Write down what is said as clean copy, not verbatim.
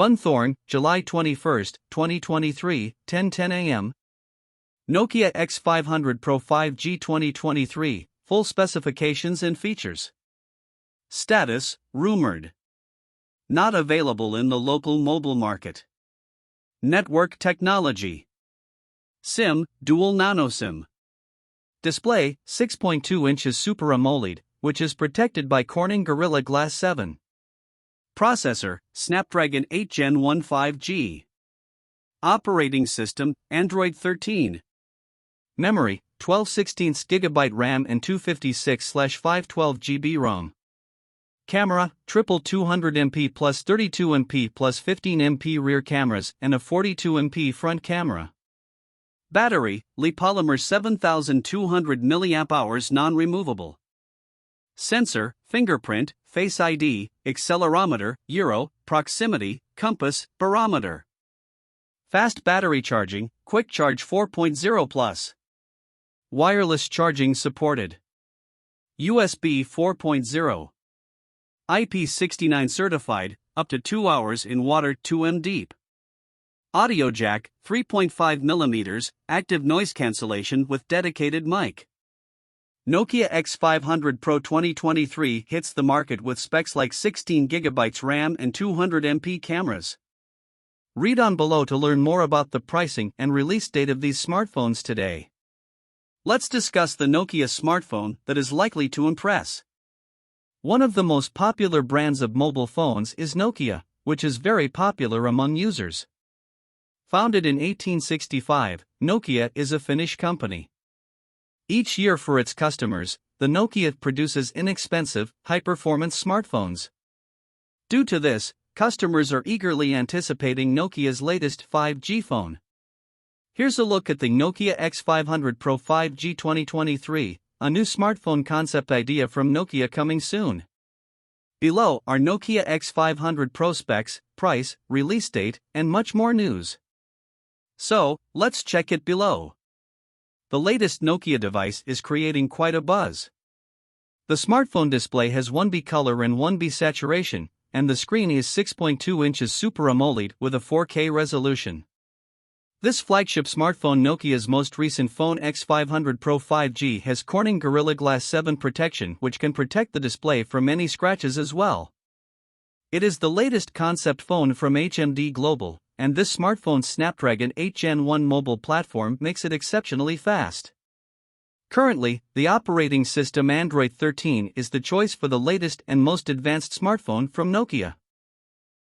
Bunthorne, July 21, 2023, 10:10 a.m. Nokia X500 Pro 5G 2023, full specifications and features. Status, rumored. Not available in the local mobile market. Network technology. SIM, dual nano SIM. Display, 6.2 inches Super AMOLED, which is protected by Corning Gorilla Glass 7. Processor, Snapdragon 8 Gen 1 5G. Operating system, Android 13. Memory, 12/16 GB RAM and 256/512 GB ROM. Camera, triple 200MP plus 32MP plus 15MP rear cameras and a 42MP front camera. Battery, Li Polymer 7200 mAh non-removable. Sensor, fingerprint, Face ID, accelerometer, gyro, proximity, compass, barometer. Fast battery charging, quick charge 4.0 plus. Wireless charging supported. USB 4.0. IP69 certified, up to 2 hours in water 2m deep. Audio jack, 3.5mm, active noise cancellation with dedicated mic. Nokia X500 Pro 2023 hits the market with specs like 16GB RAM and 200MP cameras. Read on below to learn more about the pricing and release date of these smartphones today. Let's discuss the Nokia smartphone that is likely to impress. One of the most popular brands of mobile phones is Nokia, which is very popular among users. Founded in 1865, Nokia is a Finnish company. Each year for its customers, the Nokia produces inexpensive, high-performance smartphones. Due to this, customers are eagerly anticipating Nokia's latest 5G phone. Here's a look at the Nokia X500 Pro 5G 2023, a new smartphone concept idea from Nokia coming soon. Below are Nokia X500 Pro specs, price, release date, and much more news. So, let's check it below. The latest Nokia device is creating quite a buzz. The smartphone display has 1B color and 1B saturation, and the screen is 6.2 inches Super AMOLED with a 4K resolution. This flagship smartphone, Nokia's most recent phone X500 Pro 5G, has Corning Gorilla Glass 7 protection, which can protect the display from any scratches as well. It is the latest concept phone from HMD Global, and this smartphone's Snapdragon 8 Gen 1 mobile platform makes it exceptionally fast. Currently, the operating system Android 13 is the choice for the latest and most advanced smartphone from Nokia.